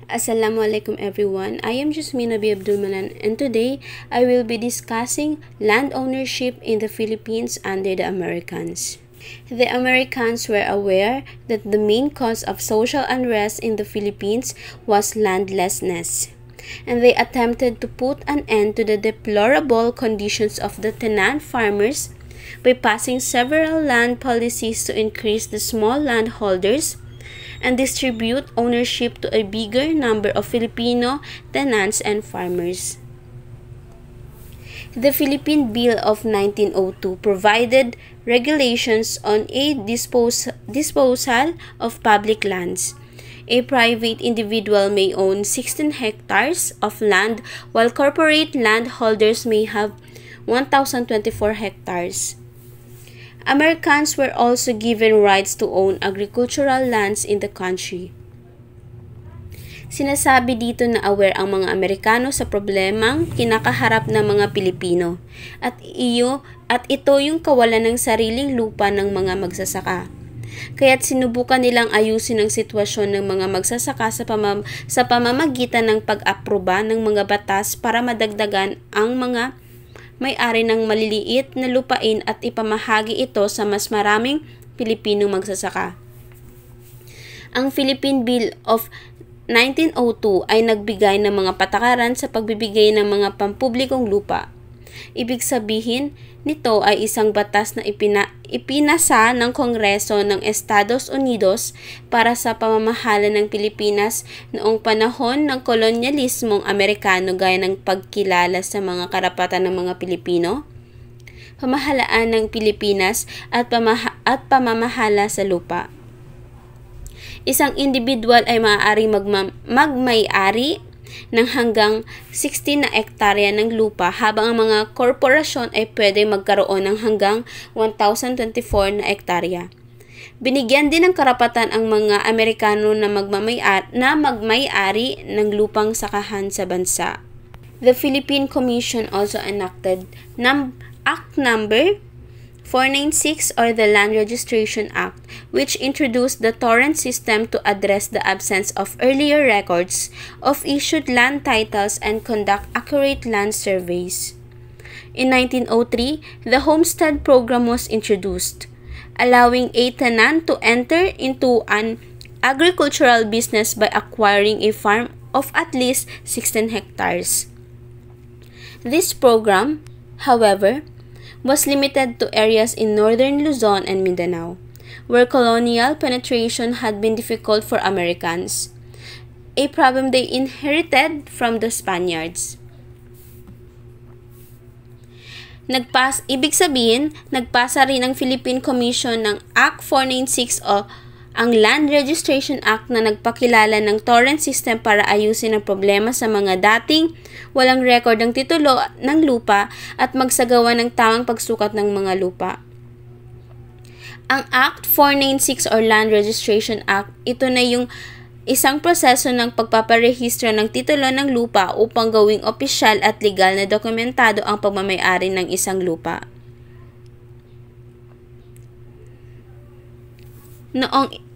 Assalamualaikum everyone. I am Jasmina B. Abdulmanan and today I will be discussing land ownership in the Philippines under the Americans. The Americans were aware that the main cause of social unrest in the Philippines was landlessness, and they attempted to put an end to the deplorable conditions of the tenant farmers by passing several land policies to increase the small landholders and distribute ownership to a bigger number of Filipino tenants and farmers. The Philippine Bill of 1902 provided regulations on a disposal of public lands. A private individual may own 16 hectares of land while corporate landholders may have 1,024 hectares. Americans were also given rights to own agricultural lands in the country. Sinasabi dito na aware ang mga Amerikano sa problemang kinakaharap ng mga Pilipino at ito yung kawalan ng sariling lupa ng mga magsasaka. Kaya't sinubukan nilang ayusin ang sitwasyon ng mga magsasaka sa pamamagitan ng pag-aproba ng mga batas para madagdagan ang mga may-ari ng maliliit na lupain at ipamahagi ito sa mas maraming Pilipinong magsasaka. Ang Philippine Bill of 1902 ay nagbigay ng mga patakaran sa pagbibigay ng mga pampublikong lupa. Ibig sabihin nito ay isang batas na ipinasa ng Kongreso ng Estados Unidos para sa pamamahala ng Pilipinas noong panahon ng kolonyalismong Amerikano gaya ng pagkilala sa mga karapatan ng mga Pilipino, pamahalaan ng Pilipinas at pamamahala sa lupa. Isang individual ay maaaring magmay-ari ng hanggang 16 na ektarya ng lupa habang ang mga korporasyon ay pwede magkaroon ng hanggang 1,024 na ektarya. Binigyan din ng karapatan ang mga Amerikano na magmay-ari ng lupang sakahan sa bansa. The Philippine Commission also enacted Act Number 496 or the Land Registration Act, which introduced the torrent system to address the absence of earlier records of issued land titles and conduct accurate land surveys. In 1903, the Homestead Program was introduced, allowing a tenant to enter into an agricultural business by acquiring a farm of at least 16 hectares. This program, however, was limited to areas in northern Luzon and Mindanao, where colonial penetration had been difficult for Americans, a problem they inherited from the Spaniards. Nagpasa rin ang Philippine Commission ng Act 496 o ang Land Registration Act na nagpakilala ng torrent system para ayusin ang problema sa mga dating walang record ng titulo ng lupa at magsagawa ng tamang pagsukat ng mga lupa. Ang Act 496 or Land Registration Act, ito na yung isang proseso ng pagpaparehistro ng titulo ng lupa upang gawing opisyal at legal na dokumentado ang pagmamay-ari ng isang lupa.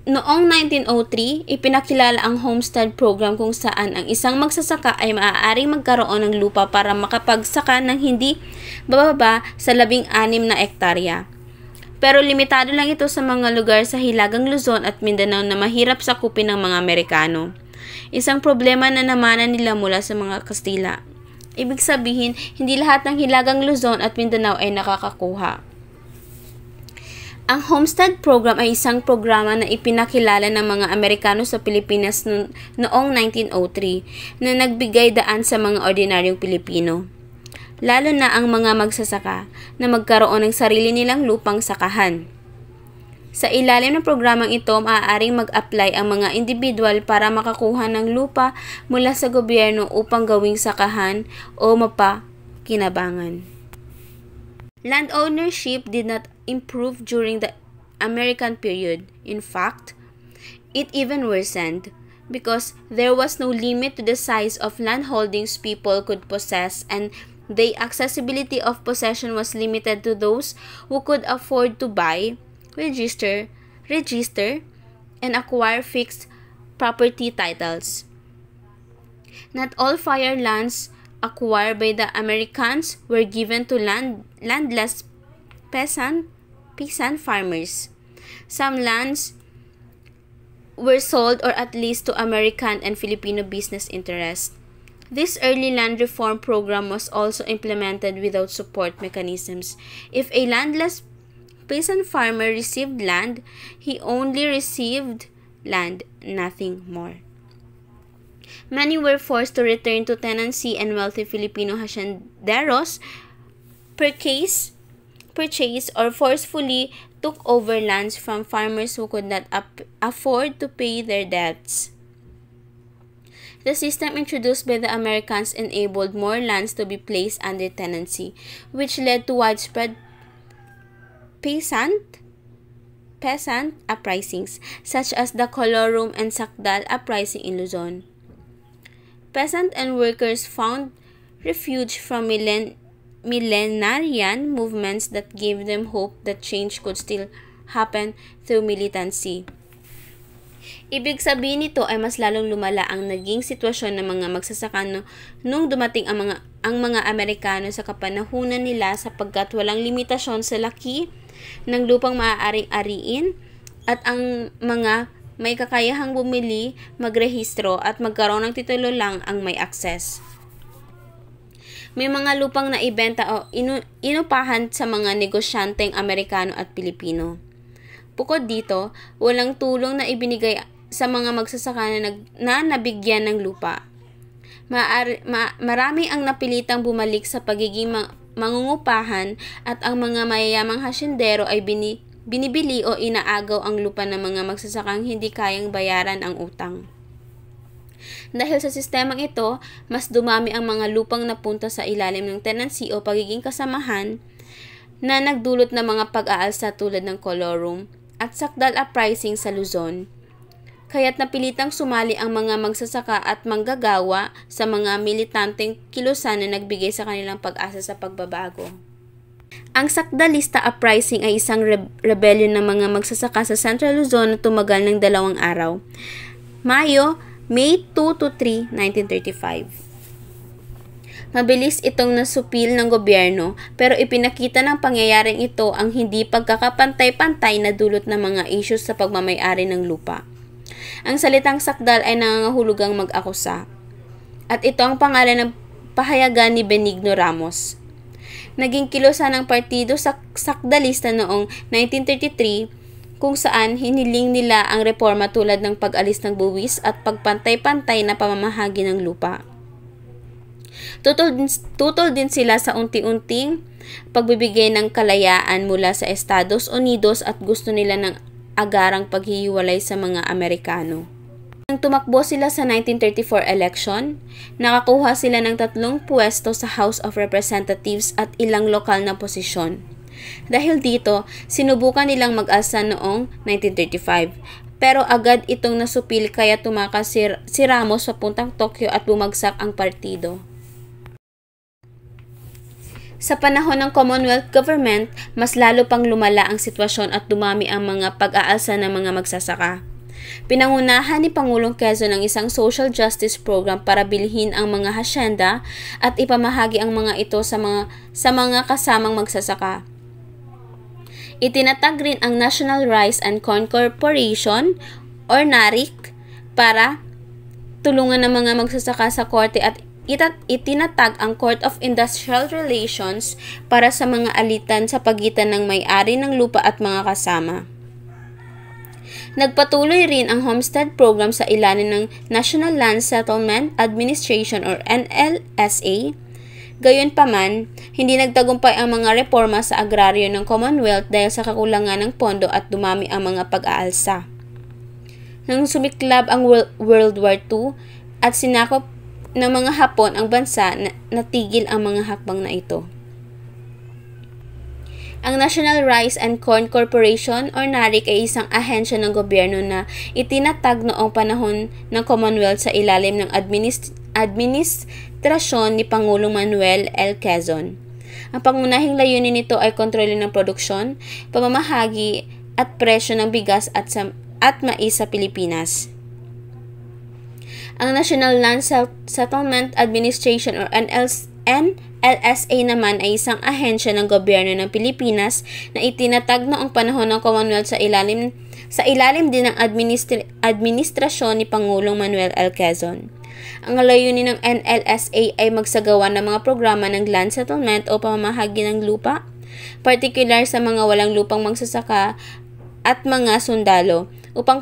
Noong 1903, ipinakilala ang Homestead Program kung saan ang isang magsasaka ay maaaring magkaroon ng lupa para makapagsaka ng hindi bababa sa 16 na ektarya. Pero limitado lang ito sa mga lugar sa Hilagang Luzon at Mindanao na mahirap sakupin ng mga Amerikano. Isang problema na namanan nila mula sa mga Kastila. Ibig sabihin, hindi lahat ng Hilagang Luzon at Mindanao ay nakakakuha. Ang Homestead Program ay isang programa na ipinakilala ng mga Amerikano sa Pilipinas noong 1903 na nagbigay daan sa mga ordinaryong Pilipino, lalo na ang mga magsasaka na magkaroon ng sarili nilang lupang sakahan. Sa ilalim ng programang ito, maaaring mag-apply ang mga individual para makakuha ng lupa mula sa gobyerno upang gawing sakahan o mapakinabangan. Land ownership did not improve during the American period. In fact, it even worsened because there was no limit to the size of landholdings people could possess, and the accessibility of possession was limited to those who could afford to buy, register, and acquire fixed property titles. Not all fire lands acquired by the Americans were given to landless peasant farmers. Some lands were sold or at least to American and Filipino business interests. This early land reform program was also implemented without support mechanisms. If a landless peasant farmer received land, he only received land, nothing more. Many were forced to return to tenancy, and wealthy Filipino hacienderos purchased or forcefully took over lands from farmers who could not afford to pay their debts. The system introduced by the Americans enabled more lands to be placed under tenancy, which led to widespread peasant uprisings, such as the Colorum and Sakdal uprising in Luzon. Peasant and workers found refuge from millenarian movements that gave them hope that change could still happen through militancy. Ibig sabihin nito ay mas lalong lumala ang naging sitwasyon ng mga magsasaka nung dumating ang mga Amerikano sa kapanahunan nila, sapagkat walang limitasyon sa laki ng lupang maaaring ariin at ang mga may kakayahang bumili, magrehistro at magkaroon ng titulo lang ang may access. May mga lupang naibenta o inupahan sa mga negosyanteng Amerikano at Pilipino. Bukod dito, walang tulong na ibinigay sa mga magsasaka na nabigyan ng lupa. Marami ang napilitang bumalik sa pagiging mangungupahan, at ang mga mayayamang hasyendero ay binibili o inaagaw ang lupa ng mga magsasakang hindi kayang bayaran ang utang. Dahil sa sistemang ito, mas dumami ang mga lupang napunta sa ilalim ng tenancy o pagiging kasamahan na nagdulot ng mga pag-aalsa tulad ng Colorum at Sakdal uprising sa Luzon. Kaya't napilitang sumali ang mga magsasaka at manggagawa sa mga militanteng kilusan na nagbigay sa kanilang pag-asa sa pagbabago. Ang Sakdalista uprising ay isang rebellion ng mga magsasaka sa Central Luzon na tumagal ng 2 araw. May 2 to 3, 1935. Mabilis itong nasupil ng gobyerno, pero ipinakita ng pangyayaring ito ang hindi pagkakapantay-pantay na dulot ng mga issues sa pagmamay-ari ng lupa. Ang salitang sakdal ay nangangahulugang mag-akusa, at ito ang pangalan ng pahayagan ni Benigno Ramos. Naging kilusan ng partido sakdalista noong 1933, kung saan hiniling nila ang reforma tulad ng pag-alis ng buwis at pagpantay-pantay na pamamahagi ng lupa. Tutol din sila sa unti-unting pagbibigay ng kalayaan mula sa Estados Unidos at gusto nila ng agarang paghihiwalay sa mga Amerikano. Nang tumakbo sila sa 1934 election, nakakuha sila ng 3 pwesto sa House of Representatives at ilang lokal na posisyon. Dahil dito, sinubukan nilang mag-asa noong 1935, pero agad itong nasupil kaya tumakas si Ramos papuntang Tokyo at bumagsak ang partido. Sa panahon ng Commonwealth government, mas lalo pang lumala ang sitwasyon at dumami ang mga pag-aalsa ng mga magsasaka. Pinangunahan ni Pangulong Quezon ang isang social justice program para bilhin ang mga hasyenda at ipamahagi ang mga ito sa mga kasamang magsasaka. Itinatag rin ang National Rice and Corn Corporation or NARIC para tulungan ng mga magsasaka sa korte, at itinatag ang Court of Industrial Relations para sa mga alitan sa pagitan ng may-ari ng lupa at mga kasama. Nagpatuloy rin ang homestead program sa ilalim ng National Land Settlement Administration or NLSA. Gayunpaman, hindi nagtagumpay ang mga reforma sa agraryo ng Commonwealth dahil sa kakulangan ng pondo at dumami ang mga pag-aalsa. Nang sumiklab ang World War II at sinakop ng mga Hapon ang bansa, natigil ang mga hakbang na ito. Ang National Rice and Corn Corporation or NARIC ay isang ahensya ng gobyerno na itinatag noong panahon ng Commonwealth sa ilalim ng administrasyon ni Pangulong Manuel L. Quezon. Ang pangunahing layunin nito ay kontrolin ng produksyon, pamamahagi at presyo ng bigas at mais sa Pilipinas. Ang National Land Settlement Administration or NLSA naman ay isang ahensya ng gobyerno ng Pilipinas na itinatag noong panahon ng Commonwealth sa ilalim din ng administrasyon ni Pangulong Manuel L. Quezon. Ang layunin ng NLSA ay magsagawa ng mga programa ng land settlement o pamamahagi ng lupa, partikular sa mga walang lupang magsasaka at mga sundalo, upang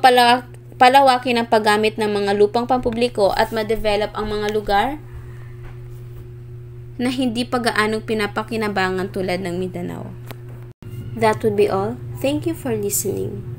palawakin ang paggamit ng mga lupang pampubliko at ma-develop ang mga lugar na hindi pa gaanong pinapakinabangan tulad ng Mindanao. That would be all. Thank you for listening.